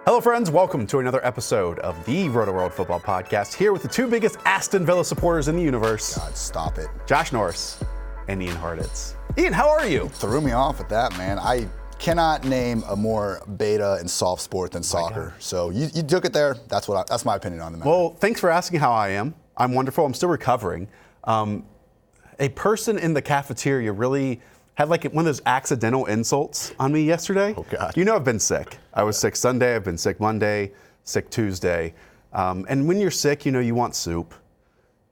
Hello, friends. Welcome to another episode of the Rotoworld Football Podcast, here with the two biggest Aston Villa supporters in the universe. God, stop it. Josh Norris and Ian Hartitz. Ian, how are you? Threw me off with that, man. I cannot name a more beta and soft sport than soccer. So you took it there. That's my opinion on the matter. Well, thanks for asking how I am. I'm wonderful. I'm still recovering. A person in the cafeteria really had like one of those accidental insults on me yesterday. Oh, God. You know I've been sick. I was sick Sunday, I've been sick Monday, sick Tuesday. And when you're sick, you know, you want soup.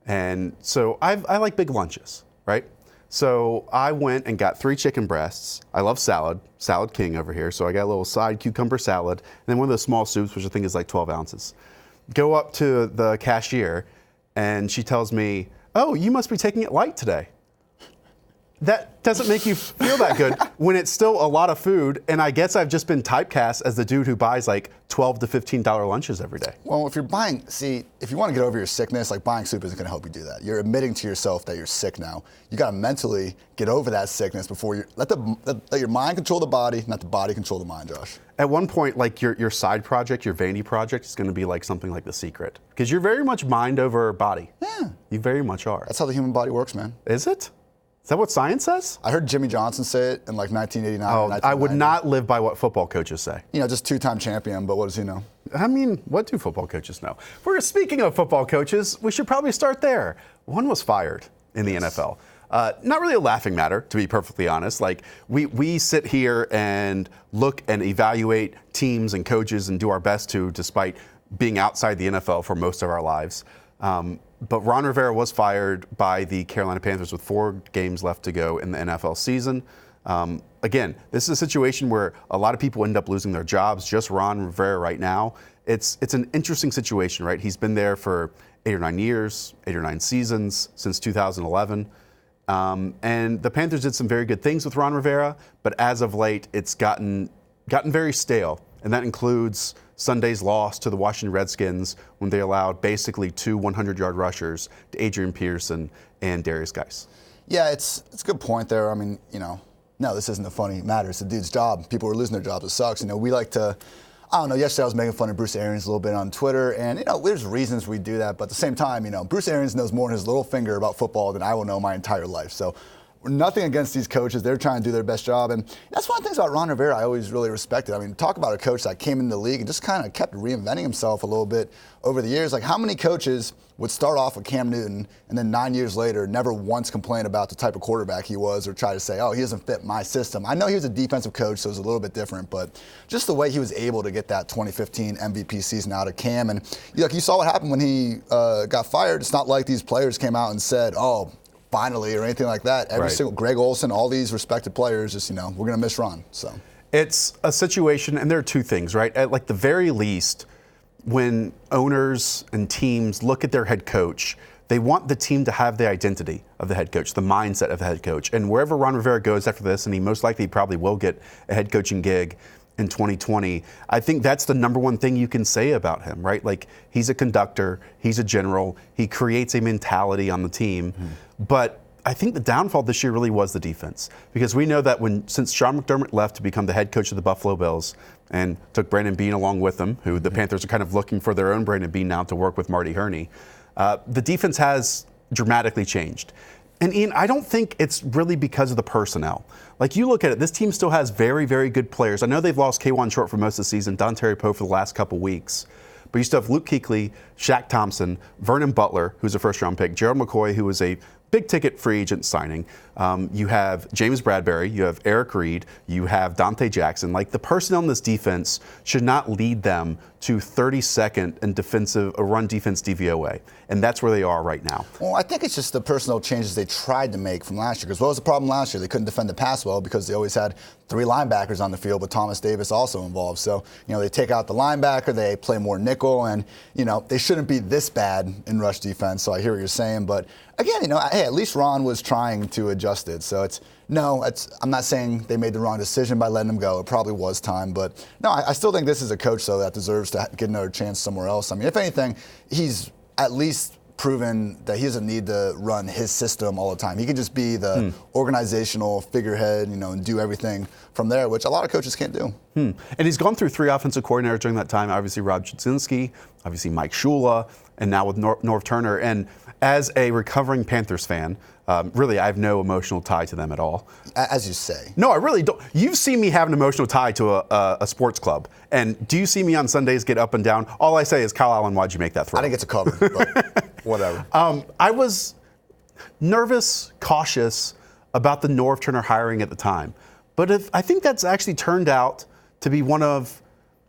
And so I like big lunches, right? So I went and got 3 chicken breasts. I love salad king over here. So I got a little side cucumber salad, and then one of those small soups, which I think is like 12 ounces. Go up to the cashier, and she tells me, "Oh, you must be taking it light today." That doesn't make you feel that good when it's still a lot of food, and I guess I've just been typecast as the dude who buys like $12 to $15 lunches every day. Well, if you want to get over your sickness, like buying soup isn't going to help you do that. You're admitting to yourself that you're sick now. You got to mentally get over that sickness before you let your mind control the body, not the body control the mind, Josh. At one point, like your side project, your vanity project is going to be like something like The Secret, because you're very much mind over body. Yeah. You very much are. That's how the human body works, man. Is it? Is that what science says? I heard Jimmy Johnson say it in like 1989. Oh, I would not live by what football coaches say. You know, just 2-time champion, but what does he know? I mean, what do football coaches know? Speaking of football coaches, we should probably start there. One was fired in the NFL. Not really a laughing matter, to be perfectly honest. Like, we sit here and look and evaluate teams and coaches and do our best to, despite being outside the NFL for most of our lives. But Ron Rivera was fired by the Carolina Panthers with 4 games left to go in the NFL season. Again, this is a situation where a lot of people end up losing their jobs. Just Ron Rivera right now. It's an interesting situation, right? He's been there for 8 or 9 years, 8 or 9 seasons since 2011. And the Panthers did some very good things with Ron Rivera, but as of late, it's gotten very stale. And that includes Sunday's loss to the Washington Redskins when they allowed basically 2 100-yard rushers to Adrian Peterson and Darius Geis. Yeah, it's a good point there. I mean, you know, no, this isn't a funny matter. It's the dude's job. People are losing their jobs. It sucks. You know, we like to, I don't know, yesterday I was making fun of Bruce Arians a little bit on Twitter, and, you know, there's reasons we do that, but at the same time, you know, Bruce Arians knows more in his little finger about football than I will know my entire life. So nothing against these coaches. They're trying to do their best job. And that's one of the things about Ron Rivera I always really respected. I mean, talk about a coach that came into the league and just kind of kept reinventing himself a little bit over the years. Like, how many coaches would start off with Cam Newton and then 9 years later never once complain about the type of quarterback he was or try to say, oh, he doesn't fit my system? I know he was a defensive coach, so it was a little bit different, but just the way he was able to get that 2015 MVP season out of Cam. And like, you saw what happened when he got fired. It's not like these players came out and said, oh, finally, or anything like that. Every single Greg Olsen, all these respected players, just, you know, we're going to miss Ron. So it's a situation, and there are 2 things, right? At like the very least, when owners and teams look at their head coach, they want the team to have the identity of the head coach, the mindset of the head coach. And wherever Ron Rivera goes after this, and he most likely probably will get a head coaching gig in 2020, I think that's the number one thing you can say about him, right? Like, he's a conductor, he's a general, he creates a mentality on the team. But I think the downfall this year really was the defense, because we know that since Sean McDermott left to become the head coach of the Buffalo Bills and took Brandon Beane along with him, who the Panthers are kind of looking for their own Brandon Beane now to work with Marty Hurney, the defense has dramatically changed. And Ian, I don't think it's really because of the personnel. Like, you look at it, this team still has very, very good players. I know they've lost K'Wan Short for most of the season, Dontari Poe for the last couple weeks. But you still have Luke Kuechly, Shaq Thompson, Vernon Butler, who's a first-round pick, Gerald McCoy, who was a big-ticket free agent signing. You have James Bradbury, you have Eric Reed, you have Dante Jackson. Like, the personnel in this defense should not lead them to 32nd in run defense DVOA. And that's where they are right now. Well, I think it's just the personnel changes they tried to make from last year. Because what was the problem last year? They couldn't defend the pass well because they always had 3 linebackers on the field, with Thomas Davis also involved. So, you know, they take out the linebacker, they play more nickel, and, you know, they shouldn't be this bad in rush defense. So I hear what you're saying. But again, you know, hey, at least Ron was trying to adjust it. So I'm not saying they made the wrong decision by letting him go. It probably was time. But no, I still think this is a coach, though, that deserves to get another chance somewhere else. I mean, if anything, he's at least proven that he doesn't need to run his system all the time. He can just be the organizational figurehead, and do everything from there, which a lot of coaches can't do. And he's gone through 3 offensive coordinators during that time. Obviously, Rob Chudzinski, obviously Mike Shula, and now with Norv Turner. And as a recovering Panthers fan, really, I have no emotional tie to them at all. As you say. No, I really don't. You've seen me have an emotional tie to a sports club. And do you see me on Sundays get up and down? All I say is, Kyle Allen, why'd you make that throw? I didn't get to cover, but whatever. I was nervous, cautious about the Norv Turner hiring at the time. But I think that's actually turned out to be one of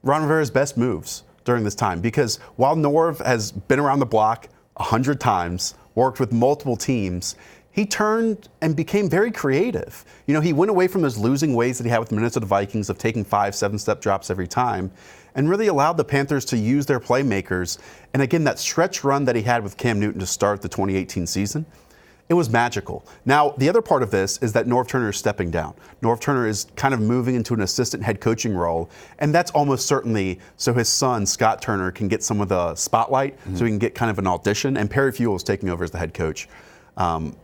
Ron Rivera's best moves during this time. Because while Norv has been around the block 100 times, worked with multiple teams, he turned and became very creative. He went away from those losing ways that he had with the Minnesota Vikings of taking 5-7-step drops every time and really allowed the Panthers to use their playmakers. And again, that stretch run that he had with Cam Newton to start the 2018 season, it was magical. Now, the other part of this is that Norv Turner is stepping down. Norv Turner is kind of moving into an assistant head coaching role, and that's almost certainly so his son, Scott Turner, can get some of the spotlight, so he can get kind of an audition, and Perry Fuel is taking over as the head coach. I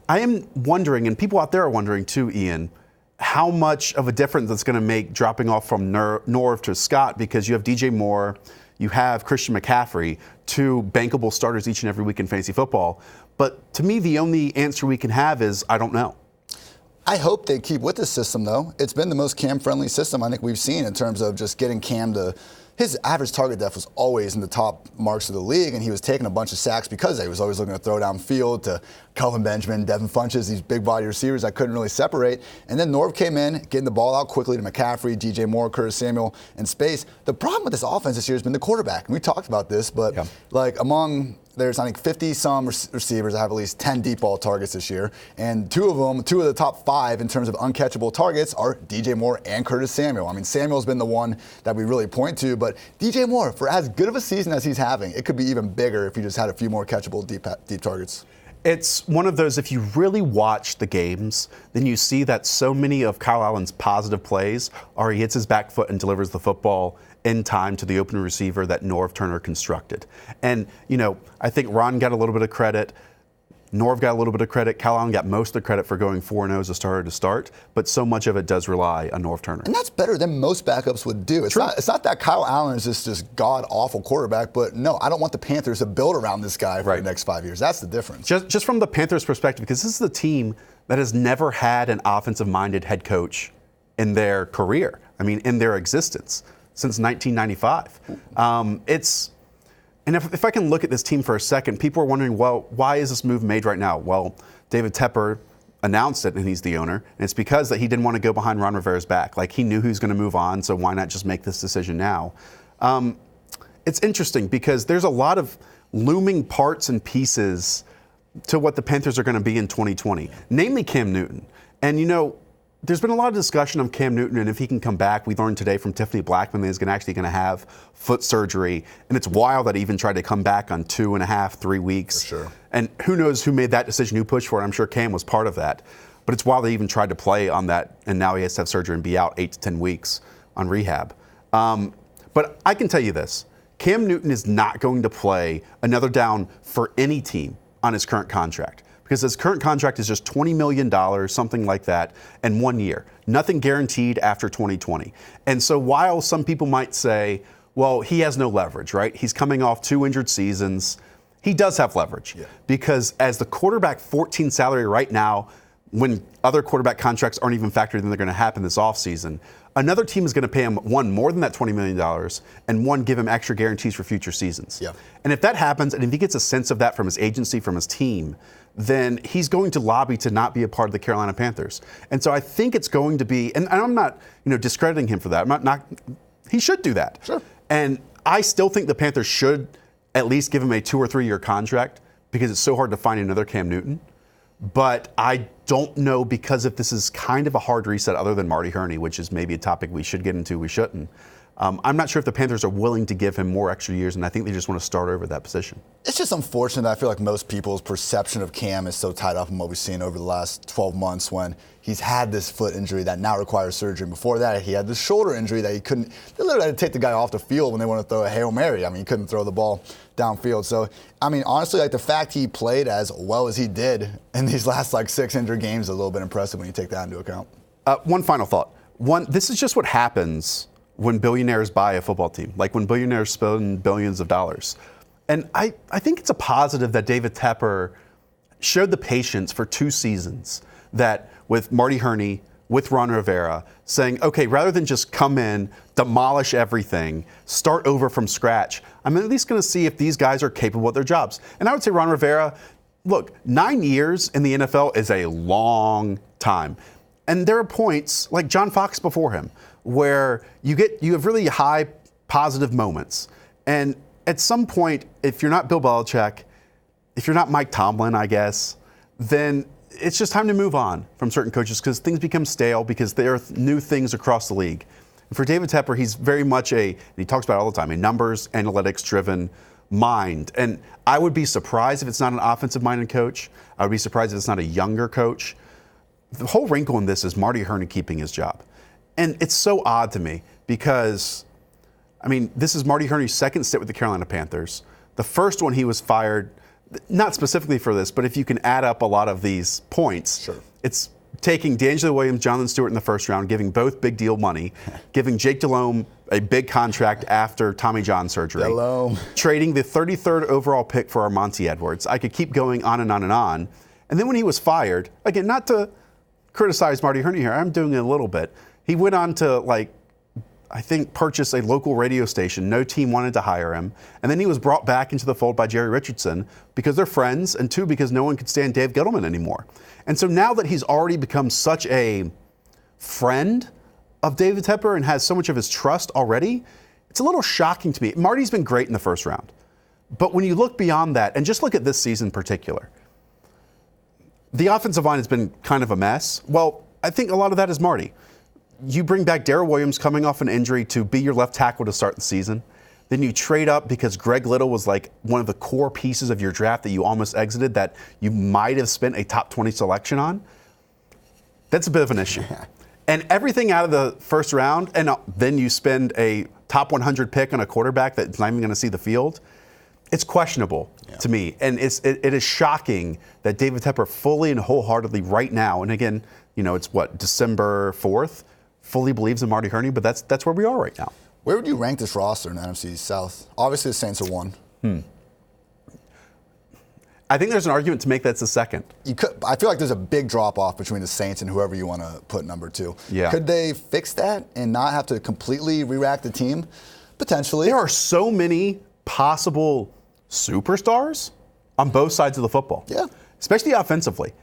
am wondering, and people out there are wondering too, Ian, how much of a difference it's going to make dropping off from Norv to Scott, because you have DJ Moore, you have Christian McCaffrey, 2 bankable starters each and every week in fantasy football. But to me, the only answer we can have is, I don't know. I hope they keep with this system, though. It's been the most Cam-friendly system I think we've seen in terms of just getting Cam to. His average target depth was always in the top marks of the league, and he was taking a bunch of sacks because he was always looking to throw downfield to Kelvin Benjamin, Devin Funchess, these big body receivers that couldn't really separate. And then Norv came in, getting the ball out quickly to McCaffrey, DJ Moore, Curtis Samuel, and space. The problem with this offense this year has been the quarterback. And we talked about this, but there's, I think, 50-some receivers that have at least 10 deep ball targets this year. And 2 of the top 5 in terms of uncatchable targets are DJ Moore and Curtis Samuel. I mean, Samuel's been the one that we really point to, but DJ Moore, for as good of a season as he's having, it could be even bigger if he just had a few more catchable deep targets. It's one of those, if you really watch the games, then you see that so many of Kyle Allen's positive plays are he hits his back foot and delivers the football in time to the open receiver that Norv Turner constructed. And, I think Ron got a little bit of credit. Norv got a little bit of credit. Kyle Allen got most of the credit for going 4-0 as a starter to start, but so much of it does rely on Norv Turner. And that's better than most backups would do. It's not that Kyle Allen is just god-awful quarterback, but no, I don't want the Panthers to build around this guy for the next 5 years. That's the difference. Just from the Panthers' perspective, because this is the team that has never had an offensive-minded head coach in their career. I mean, in their existence since 1995. And if I can look at this team for a second, people are wondering, well, why is this move made right now? Well, David Tepper announced it, and he's the owner, and it's because that he didn't want to go behind Ron Rivera's back. Like, he knew he was going to move on, so why not just make this decision now? It's interesting because there's a lot of looming parts and pieces to what the Panthers are going to be in 2020, namely Cam Newton. And, there's been a lot of discussion of Cam Newton and if he can come back. We learned today from Tiffany Blackman that he's actually going to have foot surgery. And it's wild that he even tried to come back on 2.5, 3 weeks. For sure. And who knows who made that decision, who pushed for it. I'm sure Cam was part of that. But it's wild they even tried to play on that, and now he has to have surgery and be out 8 to 10 weeks on rehab. But I can tell you this. Cam Newton is not going to play another down for any team on his current contract. Because his current contract is just $20 million, something like that, and 1 year. Nothing guaranteed after 2020. And so while some people might say, well, he has no leverage, right? He's coming off 2 injured seasons. He does have leverage. Yeah. Because as the quarterback 14 salary right now, when other quarterback contracts aren't even factored in, they're going to happen this offseason, another team is going to pay him, 1, more than that $20 million, and 1, give him extra guarantees for future seasons. Yeah. And if that happens, and if he gets a sense of that from his agency, from his team, then he's going to lobby to not be a part of the Carolina Panthers. And so I think it's going to be, and I'm not, discrediting him for that. I'm not, he should do that. Sure. And I still think the Panthers should at least give him a 2 or 3 year contract because it's so hard to find another Cam Newton. But I don't know, because if this is kind of a hard reset other than Marty Hurney, which is maybe a topic we should get into, we shouldn't. I'm not sure if the Panthers are willing to give him more extra years, and I think they just want to start over that position. It's just unfortunate that I feel like most people's perception of Cam is so tied up in what we've seen over the last 12 months when he's had this foot injury that now requires surgery. Before that, he had this shoulder injury that they literally had to take the guy off the field when they want to throw a Hail Mary. I mean, he couldn't throw the ball downfield. So, I mean, honestly, like the fact he played as well as he did in these last 6 injured games is a little bit impressive when you take that into account. One final thought. This is just what happens when billionaires buy a football team, like when billionaires spend billions of dollars. And I think it's a positive that David Tepper showed the patience for 2 seasons that with Marty Herney, with Ron Rivera, saying, okay, rather than just come in, demolish everything, start over from scratch, I'm at least going to see if these guys are capable of their jobs. And I would say Ron Rivera, look, 9 years in the NFL is a long time. And there are points, like John Fox before him, where you have really high positive moments. And at some point, if you're not Bill Belichick, if you're not Mike Tomlin, I guess, then it's just time to move on from certain coaches because things become stale because there are new things across the league. And for David Tepper, he's very much and he talks about it all the time, a numbers, analytics-driven mind. And I would be surprised if it's not an offensive-minded coach. I would be surprised if it's not a younger coach. The whole wrinkle in this is Marty Herney keeping his job. And it's so odd to me because, I mean, this is Marty Herney's second stint with the Carolina Panthers. The first one he was fired, not specifically for this, but if you can add up a lot of these points, sure. It's taking D'Angelo Williams, Jonathan Stewart in the first round, giving both big deal money, giving Jake Delhomme a big contract after Tommy John surgery, trading the 33rd overall pick for Armonte Edwards. I could keep going on and on and on. And then when he was fired, again, not to criticize Marty Herney here, I'm doing it a little bit. He went on to, I think, purchase a local radio station. No team wanted to hire him. And then he was brought back into the fold by Jerry Richardson because they're friends, and 2, because no one could stand Dave Gettleman anymore. And so now that he's already become such a friend of David Tepper and has so much of his trust already, it's a little shocking to me. Marty's been great in the first round. But when you look beyond that, and just look at this season in particular, the offensive line has been kind of a mess. Well, I think a lot of that is Marty. You bring back Darrell Williams coming off an injury to be your left tackle to start the season. Then you trade up because Greg Little was one of the core pieces of your draft that you almost exited that you might have spent a top 20 selection on. That's a bit of an issue. And everything out of the first round, and then you spend a top 100 pick on a quarterback that's not even going to see the field. It's questionable to me. And it is shocking that David Tepper fully and wholeheartedly right now, and again, it's December 4th, fully believes in Marty Herney, but that's where we are right now. Where would you rank this roster in the NFC South? Obviously, the Saints are 1. I think there's an argument to make that's the second. I feel like there's a big drop-off between the Saints and whoever you want to put number 2. Yeah. Could they fix that and not have to completely re-rack the team? Potentially. There are so many possible superstars on both sides of the football. Yeah. Especially offensively.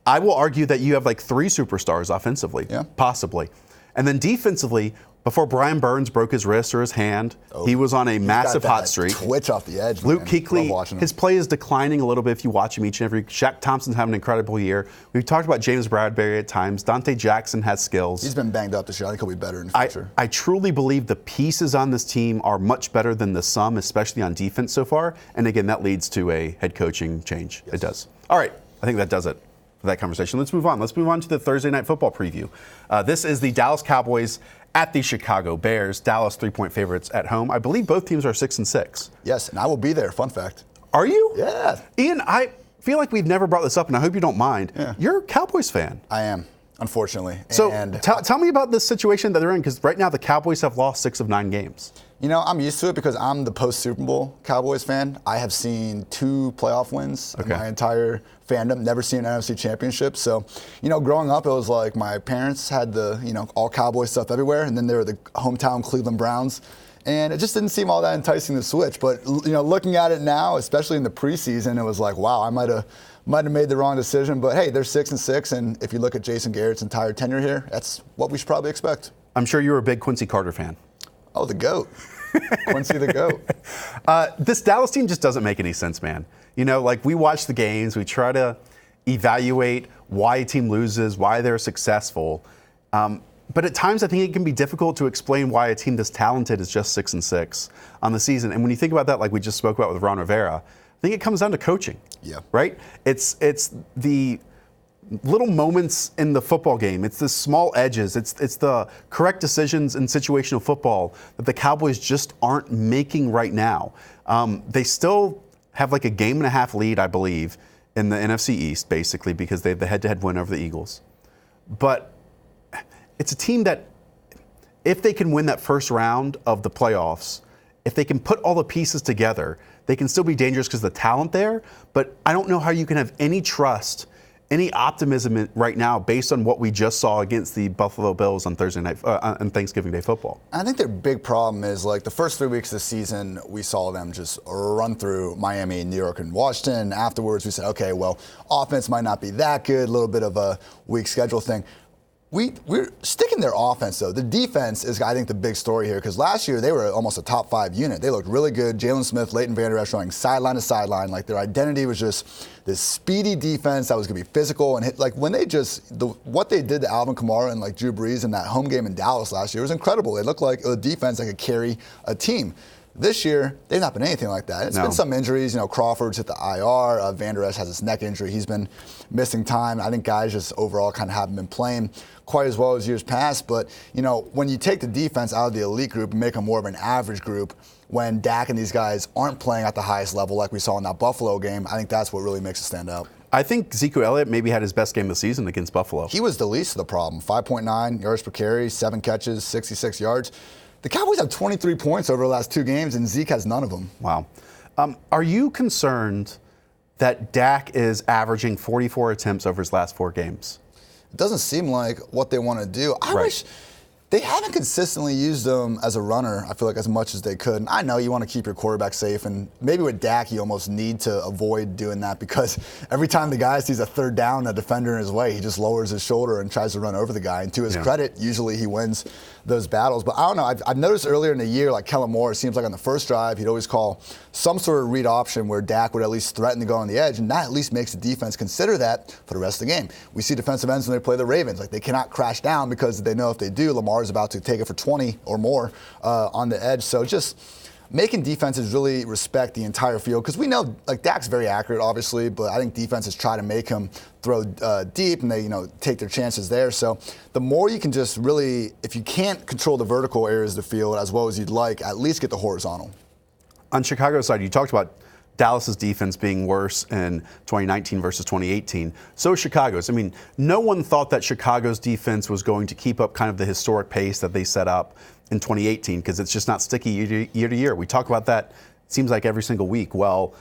I will argue that you have 3 superstars offensively, possibly. And then defensively, before Brian Burns broke his wrist or his hand, he was on a massive hot streak. Twitch off the edge. Luke Kuechly, his play is declining a little bit if you watch him each and every. Shaq Thompson's having an incredible year. We've talked about James Bradbury at times. Dante Jackson has skills. He's been banged up this year. I think he'll be better in the future. I truly believe the pieces on this team are much better than the sum, especially on defense so far. And again, that leads to a head coaching change. Yes. It does. All right, I think that does it for that conversation. Let's move on. Let's move on to the Thursday Night Football preview. This is the Dallas Cowboys at the Chicago Bears. Dallas 3-point favorites at home. I believe both teams are 6-6. Yes, and I will be there. Fun fact. Are you? Yeah. Ian, I feel like we've never brought this up, and I hope you don't mind. Yeah. You're a Cowboys fan. I am, unfortunately. So tell me about the situation that they're in, because right now the Cowboys have lost 6 of 9 games. I'm used to it because I'm the post-Super Bowl Cowboys fan. I have seen 2 playoff wins in my entire fandom, never seen an NFC championship. So, growing up, it was like my parents had the, all Cowboys stuff everywhere, and then they were the hometown Cleveland Browns. And it just didn't seem all that enticing to switch. But, looking at it now, especially in the preseason, it was like, wow, I might have made the wrong decision. But, hey, they're 6-6, and if you look at Jason Garrett's entire tenure here, that's what we should probably expect. I'm sure you're a big Quincy Carter fan. Oh, the GOAT. Quincy the GOAT. This Dallas team just doesn't make any sense, man. We watch the games, we try to evaluate why a team loses, why they're successful. But at times, I think it can be difficult to explain why a team this talented is just 6-6 on the season. And when you think about that, like we just spoke about with Ron Rivera, I think it comes down to coaching. Yeah. Right? It's the little moments in the football game. It's the small edges. It's the correct decisions in situational football that the Cowboys just aren't making right now. They still have like a game and a half lead, I believe, in the NFC East, basically, because they have the head-to-head win over the Eagles. But it's a team that, if they can win that first round of the playoffs, if they can put all the pieces together, they can still be dangerous because of the talent there. But I don't know how you can have any trust, any optimism right now based on what we just saw against the Buffalo Bills on Thursday night on Thanksgiving Day football. I think their big problem is like the first 3 weeks of the season, we saw them just run through Miami, New York, and Washington. Afterwards, we said, okay, well, offense might not be that good, a little bit of a weak schedule thing. We're sticking their offense, though. The defense is, I think, the big story here, because last year they were almost a top 5 unit. They looked really good. Jalen Smith, Leighton Vander Esch running sideline to sideline. Like, their identity was just this speedy defense that was going to be physical. And hit, like, when they what they did to Alvin Kamara and, like, Drew Brees in that home game in Dallas last year was incredible. They looked like a defense that could carry a team. This year, they've not been anything like that. It's been some injuries. You know, Crawford's hit the IR. Vander Esch has his neck injury. He's been missing time. I think guys just overall kind of haven't been playing quite as well as years past. But, you know, when you take the defense out of the elite group and make them more of an average group, when Dak and these guys aren't playing at the highest level like we saw in that Buffalo game, I think that's what really makes it stand out. I think Ezekiel Elliott maybe had his best game of the season against Buffalo. He was the least of the problem. 5.9 yards per carry, 7 catches, 66 yards. The Cowboys have 23 points over the last 2 games, and Zeke has none of them. Wow. Are you concerned that Dak is averaging 44 attempts over his last 4 games? It doesn't seem like what they want to do. I wish they haven't consistently used him as a runner, I feel like, as much as they could. And I know you want to keep your quarterback safe, and maybe with Dak you almost need to avoid doing that, because every time the guy sees a third down, a defender in his way, he just lowers his shoulder and tries to run over the guy. And to his credit, usually he wins those battles. But I don't know, I've noticed earlier in the year, like Kellen Moore, it seems like on the first drive, he'd always call some sort of read option where Dak would at least threaten to go on the edge, and that at least makes the defense consider that for the rest of the game. We see defensive ends when they play the Ravens, like they cannot crash down because they know if they do, Lamar's about to take it for 20 or more on the edge. So just making defenses really respect the entire field, because we know, like, Dak's very accurate, obviously, but I think defenses try to make him throw deep, and they, you know, take their chances there. So the more you can just really, if you can't control the vertical areas of the field as well as you'd like, at least get the horizontal. On Chicago's side, you talked about Dallas's defense being worse in 2019 versus 2018. So is Chicago's. I mean, no one thought that Chicago's defense was going to keep up kind of the historic pace that they set up in 2018, because it's just not sticky year to year. We talk about that, it seems like, every single week. Well,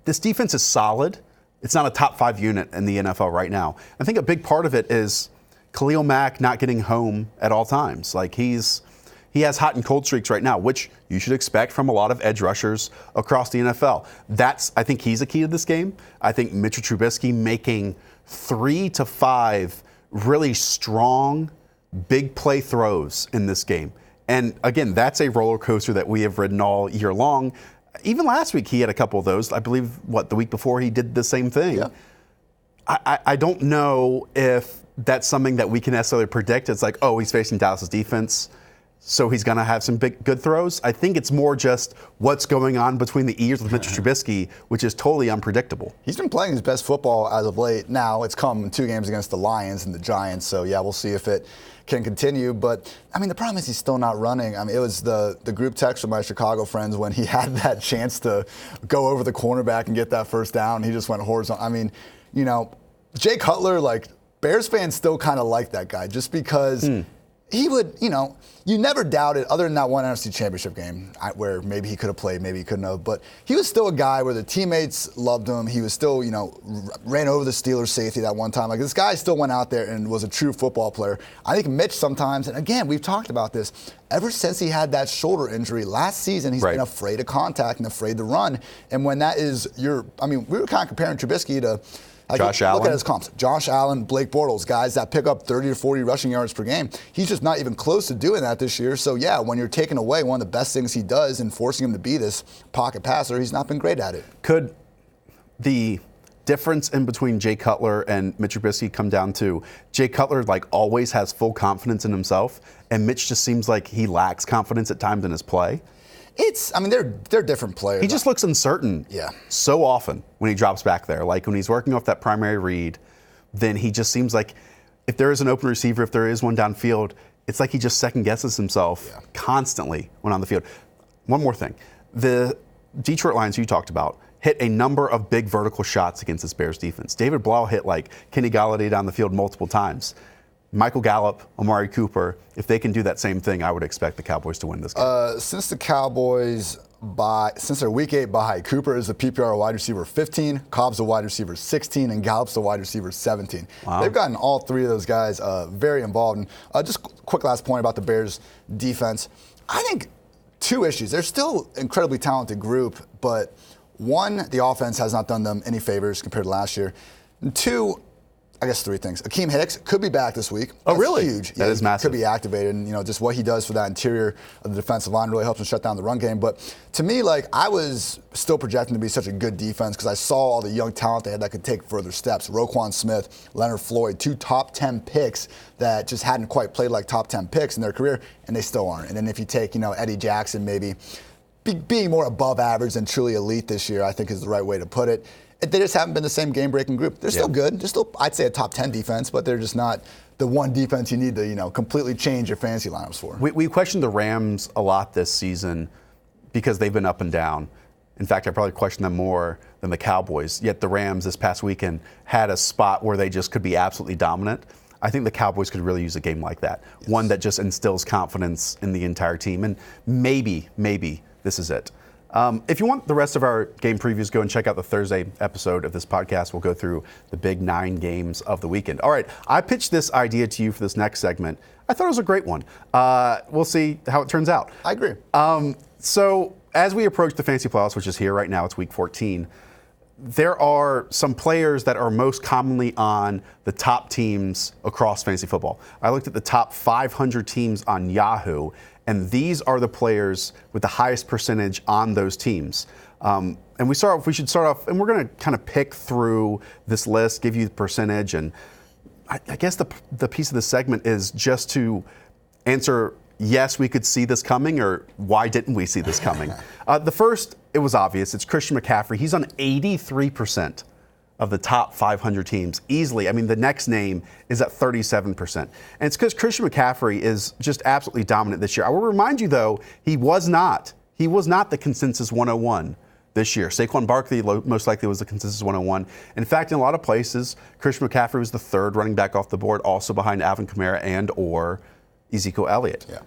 this defense is solid. It's not a top 5 unit in the NFL right now. I think a big part of it is Khalil Mack not getting home at all times. Like, he has hot and cold streaks right now, which you should expect from a lot of edge rushers across the NFL. I think he's a key to this game. I think Mitchell Trubisky making 3 to 5 really strong, big play throws in this game. And again, that's a roller coaster that we have ridden all year long. Even last week, he had a couple of those. I believe, the week before, he did the same thing. Yeah. I don't know if that's something that we can necessarily predict. It's like, oh, he's facing Dallas's defense, so he's going to have some big, good throws. I think it's more just what's going on between the ears with Mitchell Trubisky, which is totally unpredictable. He's been playing his best football as of late. Now, it's come in 2 games against the Lions and the Giants, so yeah, we'll see if it can continue. But, I mean, the problem is he's still not running. I mean, it was the group text from my Chicago friends when he had that chance to go over the cornerback and get that first down. He just went horizontal. I mean, you know, Jay Cutler, like, Bears fans still kind of like that guy just because he would, you know, you never doubted, other than that one NFC Championship game where maybe he could have played, maybe he couldn't have, but he was still a guy where the teammates loved him. He was still, you know, ran over the Steelers safety that one time. Like, this guy still went out there and was a true football player. I think Mitch sometimes, and again, we've talked about this, ever since he had that shoulder injury last season, he's been afraid of contact and afraid to run. And when that is I mean, we were kind of comparing Trubisky to Josh Allen. Look at his comps. Josh Allen, Blake Bortles, guys that pick up 30 to 40 rushing yards per game. He's just not even close to doing that this year. So, yeah, when you're taking away one of the best things he does and forcing him to be this pocket passer, he's not been great at it. Could the difference in between Jay Cutler and Mitch Trubisky come down to Jay Cutler always has full confidence in himself, and Mitch just seems like he lacks confidence at times in his play. They're different players. He just looks uncertain so often when he drops back there. Like when he's working off that primary read, then he just seems like if there is an open receiver, if there is one downfield, it's like he just second guesses himself constantly when on the field. One more thing. The Detroit Lions you talked about hit a number of big vertical shots against this Bears defense. David Blau hit Kenny Golladay down the field multiple times. Michael Gallup, Amari Cooper, if they can do that same thing, I would expect the Cowboys to win this game. Since their Week 8 bye, Cooper is the PPR wide receiver 15, Cobb's the wide receiver 16, and Gallup's the wide receiver 17. Wow. They've gotten all three of those guys very involved. And just quick last point about the Bears defense. I think two issues. They're still an incredibly talented group, but one, the offense has not done them any favors compared to last year. And two, I guess three things. Akeem Hicks could be back this week. Oh, really? Huge. That is massive. Could be activated, and just what he does for that interior of the defensive line really helps him shut down the run game. But to me, I was still projecting to be such a good defense because I saw all the young talent they had that could take further steps. Roquan Smith, Leonard Floyd, 2 top 10 picks that just hadn't quite played like top 10 picks in their career, and they still aren't. And then if you take, Eddie Jackson, maybe being more above average than truly elite this year, I think is the right way to put it. They just haven't been the same game-breaking group. They're still good. They're still, I'd say, a top 10 defense, but they're just not the one defense you need to, completely change your fantasy lineups for. We questioned the Rams a lot this season because they've been up and down. In fact, I probably questioned them more than the Cowboys. Yet the Rams this past weekend had a spot where they just could be absolutely dominant. I think the Cowboys could really use a game like that. Yes. One that just instills confidence in the entire team. And maybe this is it. If you want the rest of our game previews, go and check out the Thursday episode of this podcast. We'll go through the big 9 games of the weekend. All right, I pitched this idea to you for this next segment. I thought it was a great one. We'll see how it turns out. I agree. So as we approach the fantasy playoffs, which is here right now, it's week 14, there are some players that are most commonly on the top teams across fantasy football. I looked at the top 500 teams on Yahoo, and these are the players with the highest percentage on those teams. And we should start off, and we're going to kind of pick through this list, give you the percentage, and I guess the piece of the segment is just to answer, yes, we could see this coming, or why didn't we see this coming? The first, it was obvious, it's Christian McCaffrey. He's on 83% of the top 500 teams easily. I mean, the next name is at 37%. And it's because Christian McCaffrey is just absolutely dominant this year. I will remind you, though, he was not the consensus 101 this year. Saquon Barkley most likely was the consensus 101. In fact, in a lot of places, Christian McCaffrey was the third running back off the board, also behind Alvin Kamara and or Ezekiel Elliott. Yeah.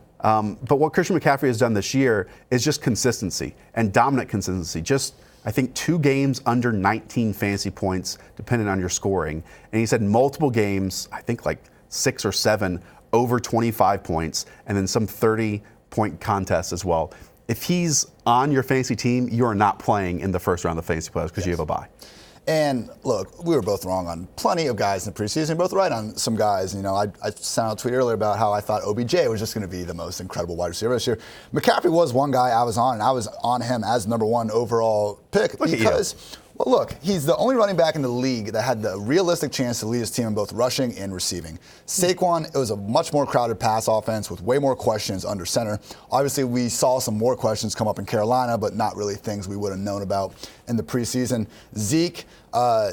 But what Christian McCaffrey has done this year is just consistency and dominant consistency. Just, I think, 2 games under 19 fantasy points, depending on your scoring. And he's had multiple games, I think 6 or 7, over 25 points, and then some 30-point contests as well. If he's on your fantasy team, you are not playing in the first round of the fantasy playoffs because you have a bye. And look, we were both wrong on plenty of guys in the preseason, both right on some guys. I sent out a tweet earlier about how I thought OBJ was just going to be the most incredible wide receiver this year. McCaffrey was one guy I was on, and I was on him as number 1 overall pick because, well, look, he's the only running back in the league that had the realistic chance to lead his team in both rushing and receiving. Saquon, it was a much more crowded pass offense with way more questions under center. Obviously, we saw some more questions come up in Carolina, but not really things we would have known about in the preseason. Zeke,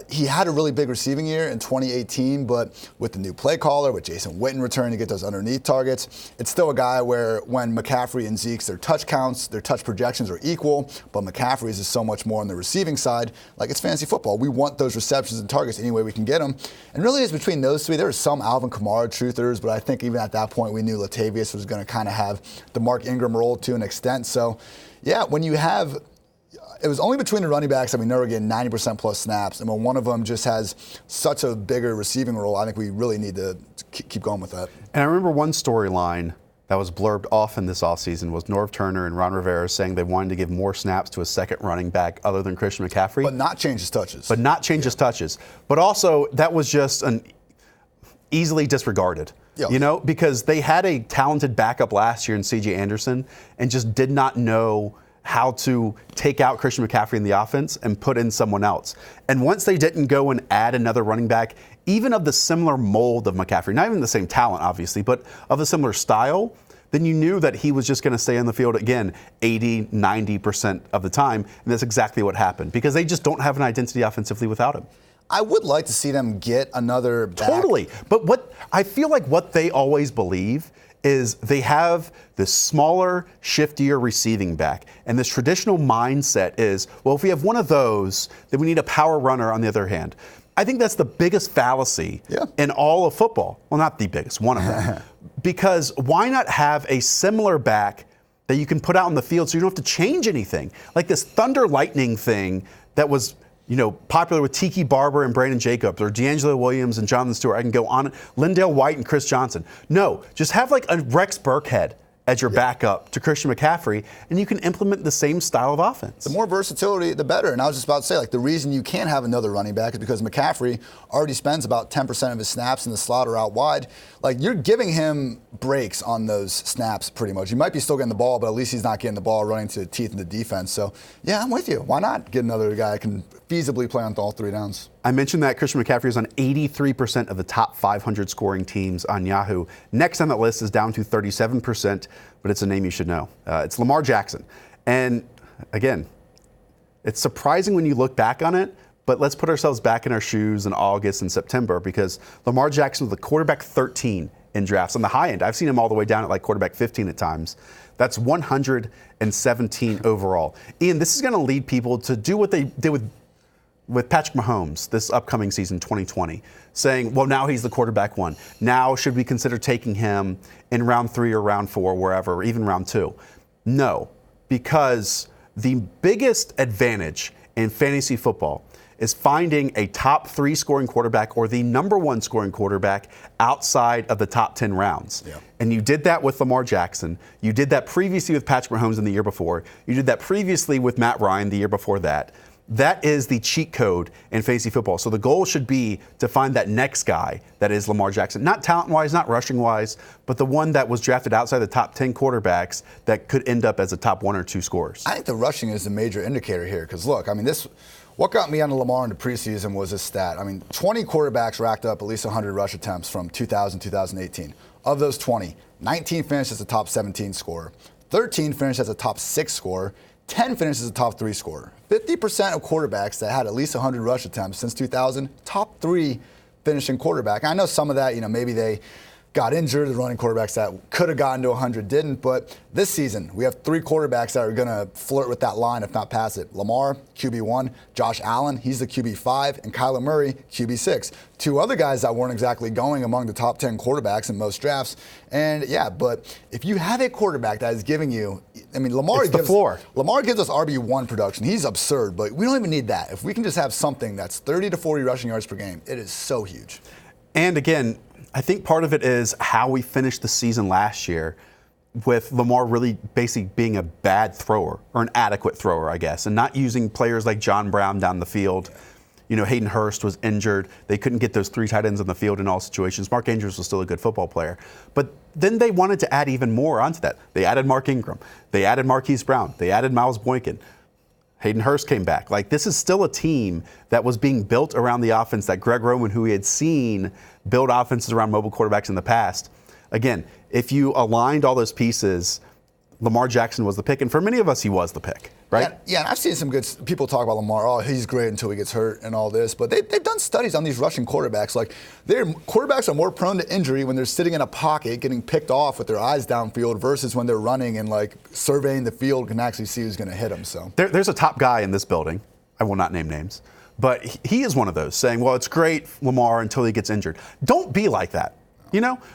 he had a really big receiving year in 2018, but with the new play caller, with Jason Witten returning to get those underneath targets, it's still a guy where when McCaffrey and Zeke's, their touch counts, their touch projections are equal, but McCaffrey's is so much more on the receiving side. Like, it's fantasy football. We want those receptions and targets any way we can get them. And really, it's between those 3. There were some Alvin Kamara truthers, but I think even at that point, we knew Latavius was going to kind of have the Mark Ingram role to an extent. So, yeah, when you have... It was only between the running backs that we know are getting 90% plus snaps, and when one of them just has such a bigger receiving role, I think we really need to keep going with that. And I remember one storyline that was blurbed often this offseason was Norv Turner and Ron Rivera saying they wanted to give more snaps to a second running back other than Christian McCaffrey. But not change his touches. But also, that was just an easily disregarded. Yeah. Because they had a talented backup last year in C.J. Anderson and just did not know how to take out Christian McCaffrey in the offense and put in someone else. And once they didn't go and add another running back, even of the similar mold of McCaffrey, not even the same talent, obviously, but of a similar style, then you knew that he was just going to stay on the field again 80, 90% of the time. And that's exactly what happened because they just don't have an identity offensively without him. I would like to see them get another back. Totally. But what I feel like what they always believe is they have this smaller, shiftier receiving back. And this traditional mindset is, well, if we have one of those, then we need a power runner on the other hand. I think that's the biggest fallacy in all of football. Well, not the biggest, one of them. Because why not have a similar back that you can put out on the field so you don't have to change anything? Like this thunder lightning thing that was popular with Tiki Barber and Brandon Jacobs, or D'Angelo Williams and Jonathan Stewart. I can go on. Lindale White and Chris Johnson. No, just have like a Rex Burkhead as your backup to Christian McCaffrey, and you can implement the same style of offense. The more versatility, the better. And I was just about to say, like, the reason you can't have another running back is because McCaffrey already spends about 10% of his snaps in the slot or out wide. Like, you're giving him breaks on those snaps pretty much. You might be still getting the ball, but at least he's not getting the ball running to the teeth of the defense. So, yeah, I'm with you. Why not get another guy that can feasibly play on all three downs? I mentioned that Christian McCaffrey is on 83% of the top 500 scoring teams on Yahoo. Next on that list is down to 37%, but it's a name you should know. It's Lamar Jackson. And again, it's surprising when you look back on it, but let's put ourselves back in our shoes in August and September because Lamar Jackson was the quarterback 13 in drafts on the high end. I've seen him all the way down at like quarterback 15 at times. That's 117 overall. Ian, this is going to lead people to do what they did with Patrick Mahomes this upcoming season, 2020, saying, well, now he's the quarterback one. Now should we consider taking him in round 3 or round 4, wherever, or even round 2? No, because the biggest advantage in fantasy football is finding a top 3 scoring quarterback or the number 1 scoring quarterback outside of the top 10 rounds. Yeah. And you did that with Lamar Jackson. You did that previously with Patrick Mahomes in the year before. You did that previously with Matt Ryan the year before that. That is the cheat code in fantasy football. So the goal should be to find that next guy that is Lamar Jackson. Not talent-wise, not rushing-wise, but the one that was drafted outside the top 10 quarterbacks that could end up as a top 1 or 2 scorers. I think the rushing is the major indicator here because, look, I mean, what got me on Lamar in the preseason was this stat. I mean, 20 quarterbacks racked up at least 100 rush attempts from 2000 to 2018. Of those 20, 19 finished as a top 17 scorer, 13 finished as a top 6 scorer, 10 finished as a top 3 scorer. 50% of quarterbacks that had at least 100 rush attempts since 2000, top 3 finishing quarterback. I know some of that, maybe they got injured. The running quarterbacks that could have gotten to 100 didn't. But this season, we have 3 quarterbacks that are going to flirt with that line, if not pass it. Lamar, QB1. Josh Allen, he's the QB5. And Kyler Murray, QB6. 2 other guys that weren't exactly going among the top 10 quarterbacks in most drafts. And, yeah, but if you have a quarterback that is giving you, I mean, Lamar gives us RB1 production. He's absurd, but we don't even need that. If we can just have something that's 30 to 40 rushing yards per game, it is so huge. And, again, I think part of it is how we finished the season last year with Lamar really basically being a bad thrower or an adequate thrower, I guess, and not using players like John Brown down the field. Hayden Hurst was injured. They couldn't get those 3 tight ends on the field in all situations. Mark Andrews was still a good football player. But then they wanted to add even more onto that. They added Mark Ingram. They added Marquise Brown. They added Miles Boykin. Hayden Hurst came back. Like, this is still a team that was being built around the offense that Greg Roman, who we had seen build offenses around mobile quarterbacks in the past. Again, if you aligned all those pieces, Lamar Jackson was the pick. And for many of us, he was the pick, right? Yeah, and I've seen some good people talk about Lamar. Oh, he's great until he gets hurt and all this. But they've done studies on these rushing quarterbacks. Like, their quarterbacks are more prone to injury when they're sitting in a pocket, getting picked off with their eyes downfield versus when they're running and, like, surveying the field, can actually see who's going to hit them. So there's a top guy in this building. I will not name names. But he is one of those saying, well, it's great, Lamar, until he gets injured. Don't be like that.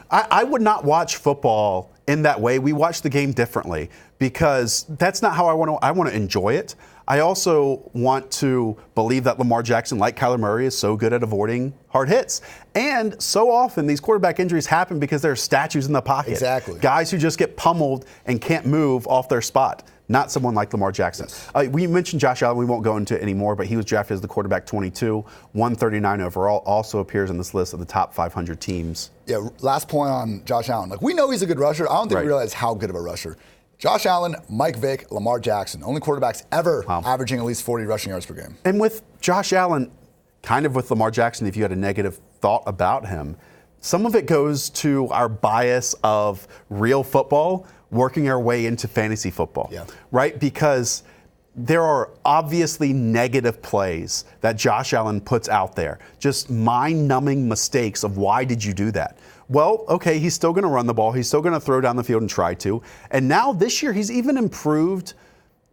I would not watch football in that way. We watch the game differently because that's not how I want to enjoy it. I also want to believe that Lamar Jackson, like Kyler Murray, is so good at avoiding hard hits. And so often these quarterback injuries happen because there are statues in the pocket. Exactly. Guys who just get pummeled and can't move off their spot. Not someone like Lamar Jackson. Yes. We mentioned Josh Allen. We won't go into it anymore, but he was drafted as the quarterback 22, 139 overall. Also appears on this list of the top 500 teams. Yeah, last point on Josh Allen. Like, we know he's a good rusher. I don't think we realize how good of a rusher. Josh Allen, Mike Vick, Lamar Jackson. Only quarterbacks ever averaging at least 40 rushing yards per game. And with Josh Allen, kind of with Lamar Jackson, if you had a negative thought about him, some of it goes to our bias of real football working our way into fantasy football, right? Because there are obviously negative plays that Josh Allen puts out there, just mind-numbing mistakes of why did you do that? Well, okay, he's still going to run the ball. He's still going to throw down the field and try to. And now this year, he's even improved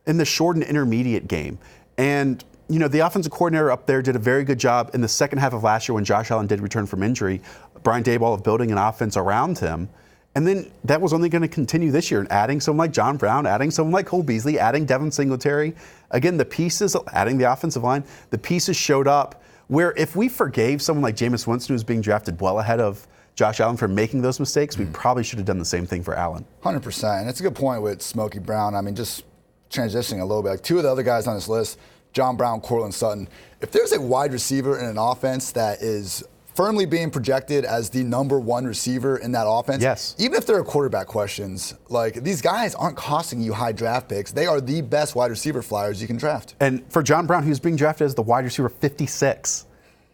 in the short and intermediate game. And, you know, the offensive coordinator up there did a very good job in the second half of last year when Josh Allen did return from injury, Brian Daboll of building an offense around him. And then that was only going to continue this year, and adding someone like John Brown, adding someone like Cole Beasley, adding Devin Singletary. Again, the pieces, adding the offensive line, the pieces showed up where if we forgave someone like Jameis Winston, who's being drafted well ahead of Josh Allen, for making those mistakes, we probably should have done the same thing for Allen. 100%. And it's a good point with Smokey Brown. I mean, just transitioning a little bit, like two of the other guys on this list, John Brown, Courtland Sutton. If there's a wide receiver in an offense that is firmly being projected as the number one receiver in that offense. Even if there are quarterback questions, like these guys aren't costing you high draft picks. They are the best wide receiver flyers you can draft. And for John Brown, who's being drafted as the wide receiver 56.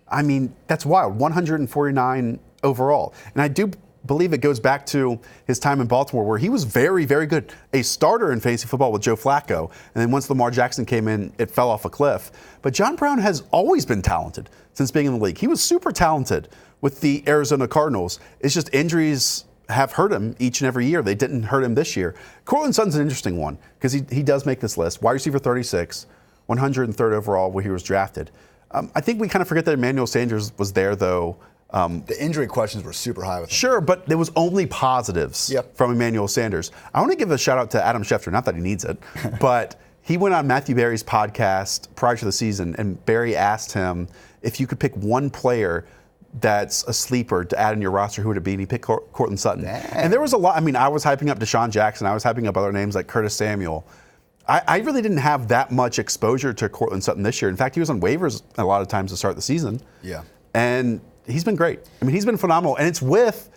I mean, that's wild. 149 overall. And I do believe it goes back to his time in Baltimore where he was very, very good. A starter in fantasy football with Joe Flacco. And then once Lamar Jackson came in, it fell off a cliff. But John Brown has always been talented since being in the league. He was super talented with the Arizona Cardinals. It's just injuries have hurt him each and every year. They didn't hurt him this year. Courtland Sutton's an interesting one because he does make this list. Wide receiver 36, 103rd overall where he was drafted. I think we kind of forget that Emmanuel Sanders was there, though. The injury questions were super high with him. Sure, but there was only positives from Emmanuel Sanders. I want to give a shout out to Adam Schefter, not that he needs it, but he went on Matthew Berry's podcast prior to the season, and Berry asked him if you could pick one player that's a sleeper to add in your roster, who would it be? And he picked Courtland Sutton. Dang. And there was a lot. I mean, I was hyping up Deshaun Jackson. I was hyping up other names like Curtis Samuel. I really didn't have that much exposure to Courtland Sutton this year. In fact, he was on waivers a lot of times to start the season. And he's been great. I mean, he's been phenomenal. And it's with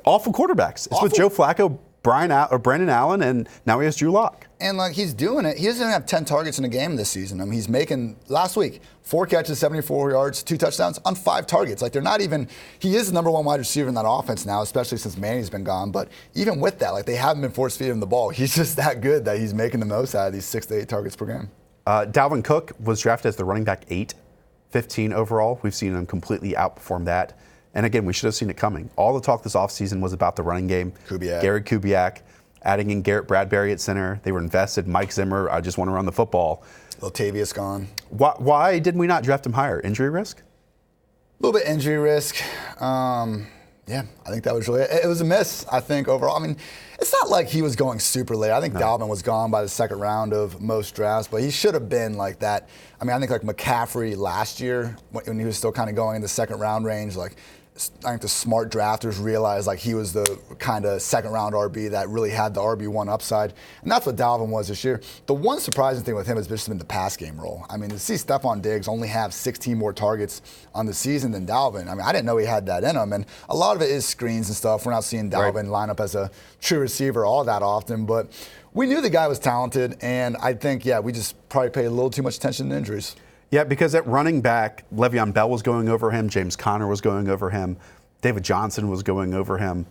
awful quarterbacks. It's with Joe Flacco, Brandon Allen, and now he has Drew Lock. And like he's doing it. He doesn't even have 10 targets in a game this season. I mean, he's making, last week, 4 catches, 74 yards, 2 touchdowns on 5 targets. Like they're not even, he is the number one wide receiver in that offense now, especially since Manny's been gone. But even with that, like they haven't been force feeding him the ball. He's just that good that he's making the most out of these 6 to 8 targets per game. Dalvin Cook was drafted as the running back 8, 15 overall. We've seen him completely outperform that. And again, we should have seen it coming. All the talk this offseason was about the running game. Garrett Kubiak, adding in Garrett Bradbury at center. They were invested. Mike Zimmer, I just want to run the football. Latavius gone. Why didn't we not draft him higher? Injury risk? A little bit injury risk. Yeah, I think that was really, it was a miss, I think, overall. I mean, it's not like he was going super late. I think Dalvin was gone by the second round of most drafts, but he should have been like that. I mean, I think like McCaffrey last year, when he was still kind of going in the second round range, like I think the smart drafters realized like he was the kind of second round RB that really had the RB1 upside. And that's what Dalvin was this year. The one surprising thing with him has just been the pass game role. I mean, to see Stephon Diggs only have 16 more targets on the season than Dalvin, I mean, I didn't know he had that in him. And a lot of it is screens and stuff. We're not seeing Dalvin line up as a true receiver all that often, but we knew the guy was talented. And I think, we just probably paid a little too much attention to injuries. Yeah, because at running back, Le'Veon Bell was going over him, James Conner was going over him, David Johnson was going over him.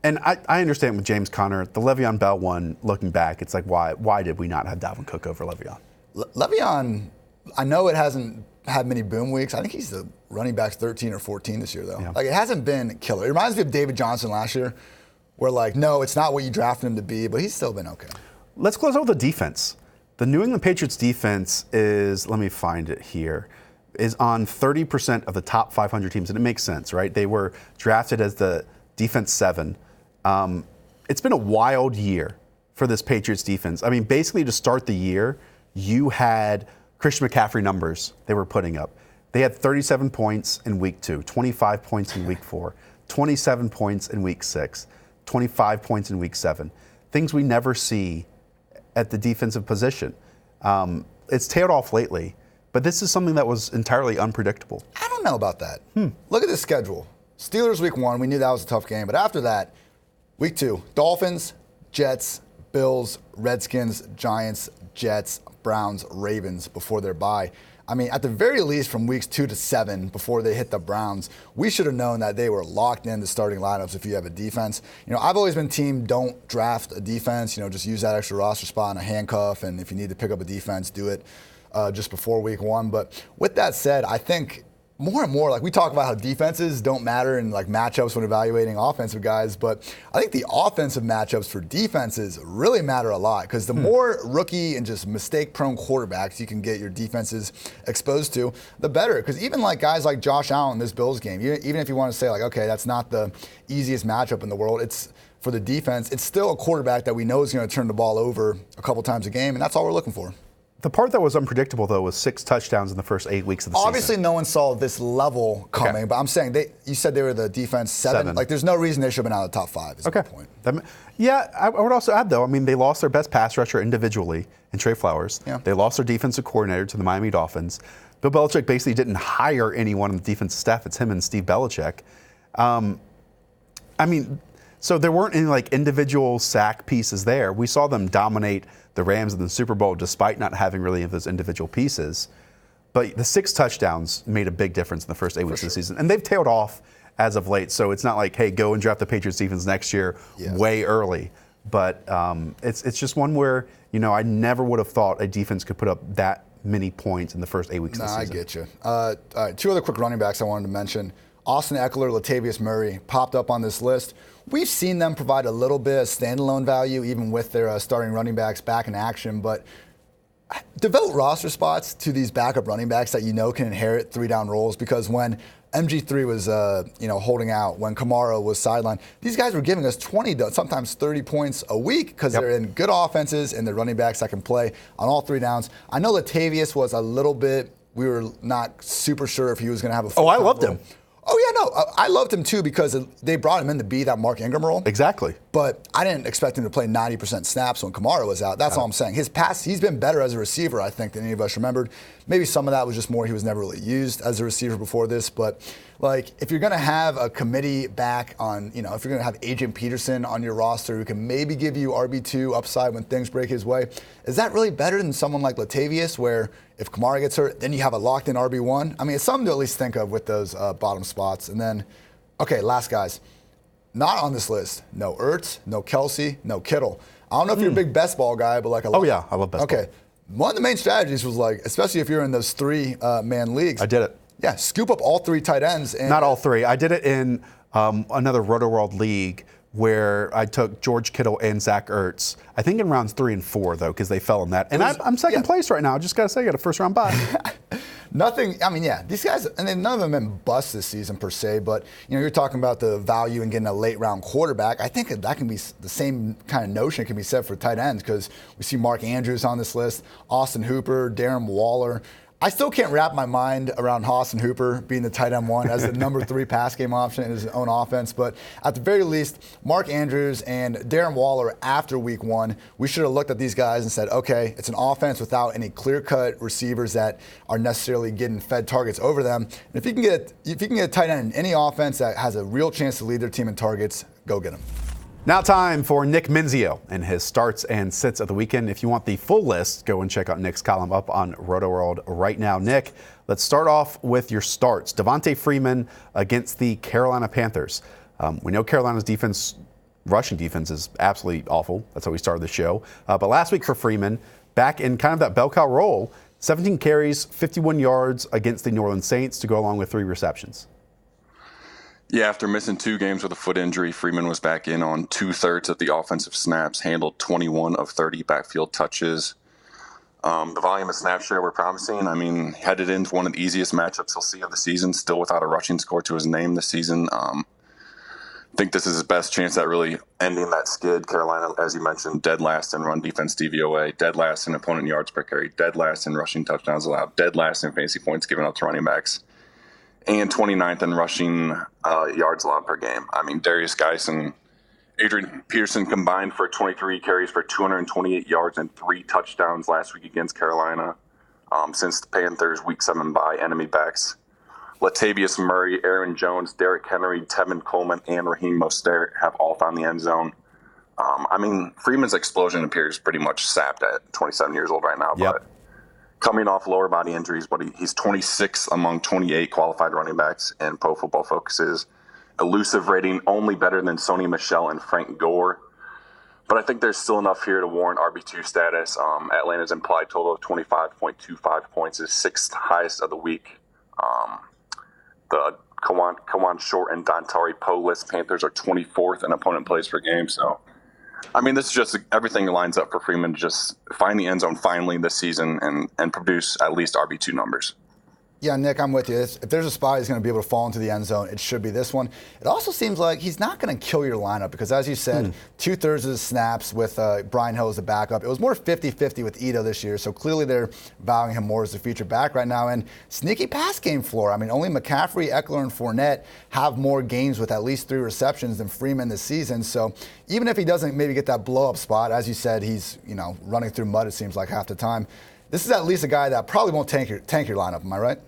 And I understand with James Conner, the Le'Veon Bell one, looking back, it's like, why did we not have Dalvin Cook over Le'Veon? Le'Veon, I know it hasn't had many boom weeks. I think he's the running back 13 or 14 this year, though. Like, it hasn't been killer. It reminds me of David Johnson last year, where like, no, it's not what you drafted him to be, but he's still been okay. Let's close out with the defense. The New England Patriots defense is, let me find it here, is on 30% of the top 500 teams. And it makes sense, right? They were drafted as the defense 7. It's been a wild year for this Patriots defense. I mean, basically to start the year, you had Christian McCaffrey numbers they were putting up. They had 37 points in week 2, 25 points in week 4, 27 points in week 6, 25 points in week 7. Things we never see at the defensive position. It's tailed off lately, but this is something that was entirely unpredictable. I don't know about that. Look at the schedule. Steelers week 1, we knew that was a tough game, but after that, week 2, Dolphins, Jets, Bills, Redskins, Giants, Jets, Browns, Ravens before their bye. I mean, at the very least, from weeks 2 to 7 before they hit the Browns, we should have known that they were locked in the starting lineups if you have a defense. I've always been team don't draft a defense. Just use that extra roster spot in a handcuff, and if you need to pick up a defense, do it just before week 1. But with that said, I think more and more, like we talk about how defenses don't matter in like matchups when evaluating offensive guys, but I think the offensive matchups for defenses really matter a lot because the more rookie and just mistake-prone quarterbacks you can get your defenses exposed to, the better. Because even like guys like Josh Allen in this Bills game, even if you want to say like, okay, that's not the easiest matchup in the world, it's for the defense, it's still a quarterback that we know is going to turn the ball over a couple times a game, and that's all we're looking for. The part that was unpredictable, though, was 6 touchdowns in the first 8 weeks of the season. Obviously, no one saw this level coming, but I'm saying you said they were the defense 7. Like, there's no reason they should have been out of the top 5 is my point. I would also add, though, I mean, they lost their best pass rusher individually in Trey Flowers. Yeah. They lost their defensive coordinator to the Miami Dolphins. Bill Belichick basically didn't hire anyone on the defensive staff. It's him and Steve Belichick. So there weren't any like individual sack pieces there. We saw them dominate the Rams in the Super Bowl despite not having really of those individual pieces. But the 6 touchdowns made a big difference in the first 8 weeks of the season. And they've tailed off as of late. So it's not like, hey, go and draft the Patriots defense next year way early. But it's just one where, I never would have thought a defense could put up that many points in the first 8 weeks of the season. I get you. All right, 2 other quick running backs I wanted to mention. Austin Eckler, Latavius Murray popped up on this list. We've seen them provide a little bit of standalone value, even with their starting running backs back in action. But devote roster spots to these backup running backs that can inherit 3-down roles. Because when MG3 was holding out, when Kamara was sidelined, these guys were giving us 20 to sometimes 30 points a week because they're in good offenses and they're running backs that can play on all 3 downs. I know Latavius was a little bit. We were not super sure if he was going to have a full-time I loved role. him. Oh, yeah, no. I loved him, too, because they brought him in to be that Mark Ingram role. Exactly. But I didn't expect him to play 90% snaps when Kamara was out. That's all I'm saying. He's been better as a receiver, I think, than any of us remembered. Maybe some of that was just more he was never really used as a receiver before this. But, if you're going to have a committee back on, if you're going to have Adrian Peterson on your roster who can maybe give you RB2 upside when things break his way, is that really better than someone like Latavius where if Kamara gets hurt, then you have a locked-in RB1? I mean, it's something to at least think of with those bottom spots. And then, okay, last guys. Not on this list. No Ertz, no Kelsey, no Kittle. I don't know if you're a big best ball guy, but Oh, yeah, I love best ball. Okay. One of the main strategies was especially if you're in those 3-man leagues. I did it. Yeah, scoop up all 3 tight ends. Not all 3. I did it in another Rotoworld league where I took George Kittle and Zach Ertz. I think in rounds 3 and 4, though, because they fell in that. And I'm second place right now. I just got to say, I got a first-round bye. These guys, and then none of them have been busts this season per se, but you're talking about the value in getting a late-round quarterback. I think that can be the same kind of notion can be said for tight ends because we see Mark Andrews on this list, Austin Hooper, Darren Waller. I still can't wrap my mind around Austin Hooper being the tight end 1 as the number 3 pass game option in his own offense. But at the very least, Mark Andrews and Darren Waller after week 1, we should have looked at these guys and said, okay, it's an offense without any clear-cut receivers that are necessarily getting fed targets over them. And if you can get a tight end in any offense that has a real chance to lead their team in targets, go get him. Now time for Nick Mensio and his starts and sits of the weekend. If you want the full list, go and check out Nick's column up on Rotoworld right now. Nick, let's start off with your starts. Devontae Freeman against the Carolina Panthers. We know Carolina's rushing defense is absolutely awful. That's how we started the show. But last week for Freeman, back in kind of that bell cow role, 17 carries, 51 yards against the New Orleans Saints to go along with 3 receptions. Yeah, after missing 2 games with a foot injury, Freeman was back in on 2/3 of the offensive snaps, handled 21 of 30 backfield touches. The volume of snap share were promising. I mean, headed into one of the easiest matchups he'll see of the season, still without a rushing score to his name this season. I think this is his best chance at really ending that skid. Carolina, as you mentioned, dead last in run defense DVOA, dead last in opponent yards per carry, dead last in rushing touchdowns allowed, dead last in fantasy points given out to running backs, and 29th in rushing yards allowed per game. I mean, Darius Geis and Adrian Peterson combined for 23 carries for 228 yards and 3 touchdowns last week against Carolina since the Panthers' Week 7 bye enemy backs. Latavius Murray, Aaron Jones, Derrick Henry, Tevin Coleman, and Raheem Mostert have all found the end zone. I mean, Freeman's explosion appears pretty much sapped at 27 years old right now, Yep. but coming off lower body injuries, but he's 26 among 28 qualified running backs in Pro Football Focus's elusive rating, only better than Sony Michel and Frank Gore. But I think there's still enough here to warrant RB2 status. Atlanta's implied total of 25.25 points is sixth highest of the week. The Kawan Short and Dontari Poe list Panthers are 24th in opponent plays per game. So, I mean, this is just everything lines up for Freeman to just find the end zone finally this season and produce at least RB2 numbers. Yeah, Nick, I'm with you. If there's a spot he's going to be able to fall into the end zone, it should be this one. It also seems like he's not going to kill your lineup because, as you said, 2/3 of the snaps with Brian Hill as the backup. It was more 50-50 with Ito this year, so clearly they're valuing him more as the feature back right now. And sneaky pass game floor. I mean, only McCaffrey, Eckler, and Fournette have more games with at least 3 receptions than Freeman this season. So even if he doesn't maybe get that blow-up spot, as you said, he's running through mud, it seems like, half the time. This is at least a guy that probably won't tank your lineup. Am I right?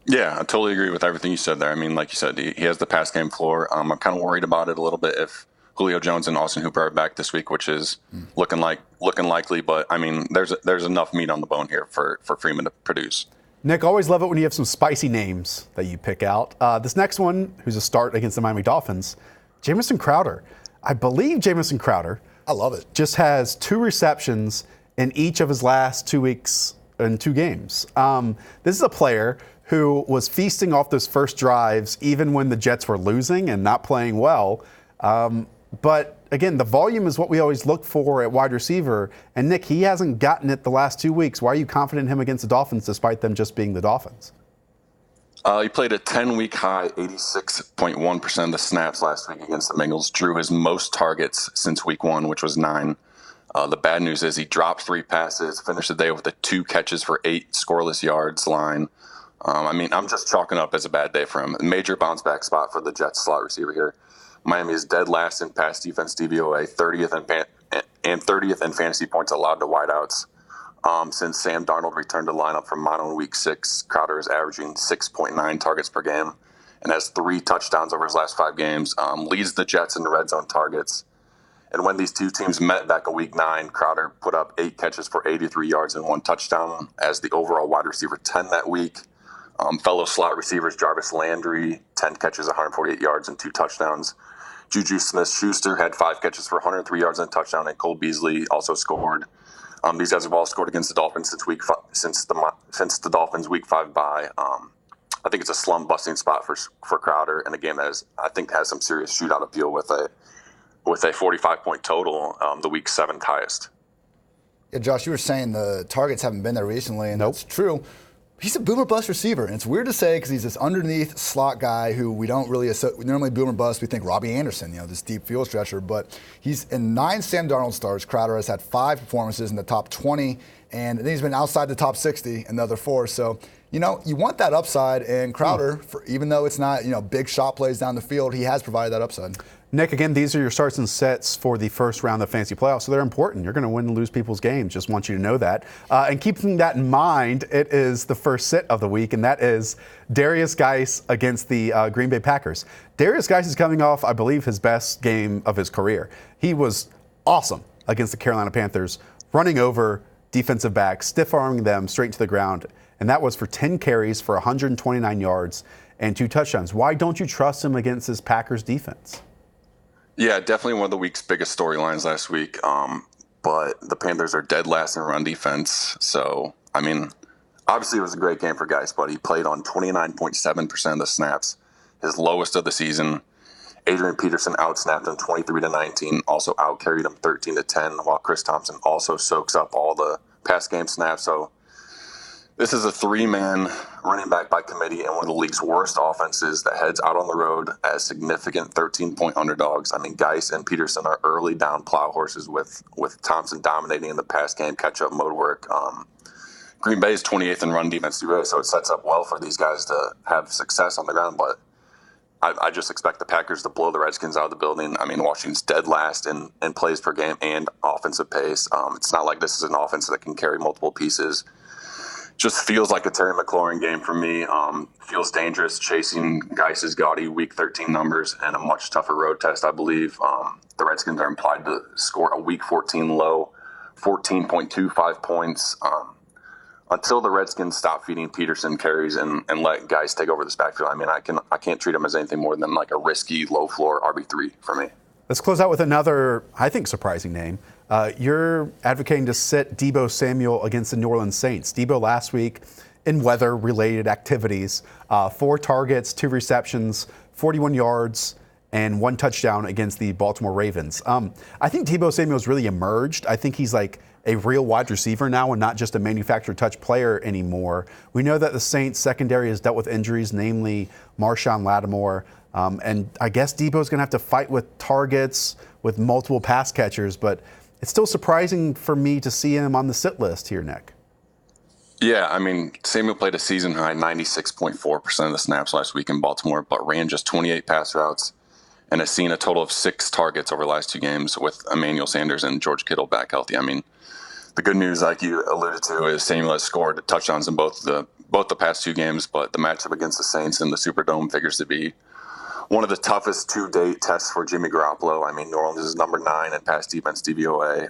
Yeah, I totally agree with everything you said there. I mean, like you said, he has the pass game floor. I'm kind of worried about it a little bit if Julio Jones and Austin Hooper are back this week, which is looking likely. But I mean, there's enough meat on the bone here for Freeman to produce. Nick, always love it when you have some spicy names that you pick out. This next one, who's a start against the Miami Dolphins, Jamison Crowder. I believe Jamison Crowder. I love it. Just has 2 receptions in each of his last 2 weeks in 2 games. This is a player who was feasting off those first drives even when the Jets were losing and not playing well. But again, the volume is what we always look for at wide receiver. And Nick, he hasn't gotten it the last 2 weeks. Why are you confident in him against the Dolphins despite them just being the Dolphins? He played a 10-week high, 86.1% of the snaps last week against the Bengals, drew his most targets since week 1, which was 9. The bad news is he dropped 3 passes, finished the day with a 2 catches for 8 scoreless yards line. I mean, I'm just chalking up as a bad day for him. A major bounce back spot for the Jets slot receiver here. Miami is dead last in pass defense DVOA, 30th in fantasy points allowed to wideouts. Since Sam Darnold returned to lineup from mono in week 6, Crowder is averaging 6.9 targets per game and has 3 touchdowns over his last 5 games. Leads the Jets in red zone targets. And when these 2 teams met back in week 9, Crowder put up 8 catches for 83 yards and 1 touchdown as the overall wide receiver 10 that week. Fellow slot receivers Jarvis Landry, 10 catches, 148 yards, and 2 touchdowns. Juju Smith-Schuster had 5 catches for 103 yards and a touchdown, and Cole Beasley also scored. These guys have all scored against the Dolphins since the Dolphins' Week 5 bye. I think it's a slump-busting spot for Crowder, and a game that I think has some serious shootout appeal with a 45-point total, the Week 7th highest. Yeah, Josh, you were saying the targets haven't been there recently, and that's true. He's a boomer bust receiver, and it's weird to say because he's this underneath slot guy who we don't really normally boomer bust. We think Robbie Anderson, this deep field stretcher, but he's in 9 Sam Darnold starts. Crowder has had 5 performances in the top 20, and then he's been outside the top 60 in the other 4. So, you want that upside, and Crowder, even though it's not big shot plays down the field, he has provided that upside. Nick, again, these are your starts and sets for the first round of fantasy playoffs, so they're important. You're going to win and lose people's games. Just want you to know that. And keeping that in mind, it is the first sit of the week, and that is Darius Geis against the Green Bay Packers. Darius Geis is coming off, I believe, his best game of his career. He was awesome against the Carolina Panthers, running over defensive backs, stiff-arming them straight to the ground, and that was for 10 carries for 129 yards and 2 touchdowns. Why don't you trust him against this Packers defense? Yeah, definitely one of the week's biggest storylines last week. But the Panthers are dead last in run defense. So, I mean, obviously it was a great game for Geis, but he played on 29.7% of the snaps, his lowest of the season. Adrian Peterson outsnapped him 23-19, also outcarried him 13-10, while Chris Thompson also soaks up all the pass game snaps. So this is a 3-man running back by committee and one of the league's worst offenses that heads out on the road as significant 13-point underdogs. I mean, Geis and Peterson are early down plow horses with Thompson dominating in the pass game, catch-up mode work. Green Bay is 28th in run defense, so it sets up well for these guys to have success on the ground, but I just expect the Packers to blow the Redskins out of the building. I mean, Washington's dead last in plays per game and offensive pace. It's not like this is an offense that can carry multiple pieces. just feels like a Terry McLaurin game for me. Feels dangerous chasing Geis's gaudy Week 13 numbers and a much tougher road test, I believe. The Redskins are implied to score a Week 14 low, 14.25 points. Until the Redskins stop feeding Peterson carries and let guys take over this backfield, I mean, I can't treat him as anything more than like a risky, low-floor RB3 for me. Let's close out with another, I think, surprising name. You're advocating to sit Deebo Samuel against the New Orleans Saints. Deebo last week in weather-related activities, 4 targets, 2 receptions, 41 yards, and 1 touchdown against the Baltimore Ravens. I think Deebo Samuel's really emerged. I think he's like a real wide receiver now and not just a manufactured touch player anymore. We know that the Saints secondary has dealt with injuries, namely Marshawn Lattimore. And I guess Deebo's going to have to fight with targets, with multiple pass catchers, but it's still surprising for me to see him on the sit list here, Nick. Yeah, I mean, Samuel played a season-high 96.4% of the snaps last week in Baltimore, but ran just 28 pass routes and has seen a total of 6 targets over the last 2 games with Emmanuel Sanders and George Kittle back healthy. I mean, the good news, like you alluded to, is Samuel has scored touchdowns in both the past 2 games, but the matchup against the Saints in the Superdome figures to be one of the toughest to-date tests for Jimmy Garoppolo. I mean, New Orleans is number 9 in pass defense DVOA.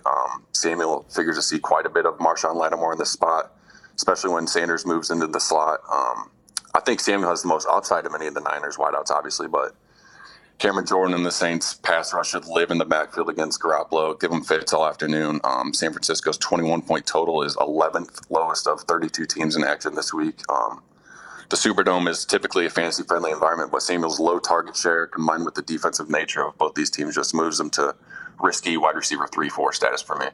Samuel figures to see quite a bit of Marshawn Lattimore in this spot, especially when Sanders moves into the slot. I think Samuel has the most upside of any of the Niners wideouts, obviously, but Cameron Jordan and the Saints pass rush should live in the backfield against Garoppolo, give him fits all afternoon. San Francisco's 21-point total is 11th lowest of 32 teams in action this week. The Superdome is typically a fantasy-friendly environment, but Samuel's low target share combined with the defensive nature of both these teams just moves them to risky wide receiver 3-4 status for me.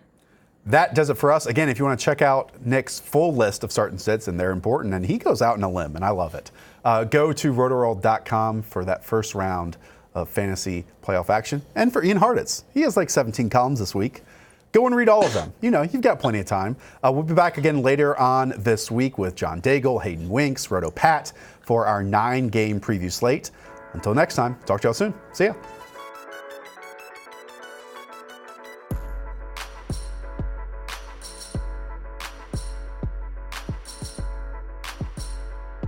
That does it for us. Again, if you want to check out Nick's full list of start and sits, and they're important, and he goes out on a limb, and I love it. Go to Rotoworld.com for that first round of fantasy playoff action. And for Ian Hartitz, he has like 17 columns this week. Go and read all of them. You know, you've got plenty of time. We'll be back again later on this week with John Daigle, Hayden Winks, Roto Pat for our 9-game preview slate. Until next time, talk to y'all soon. See ya.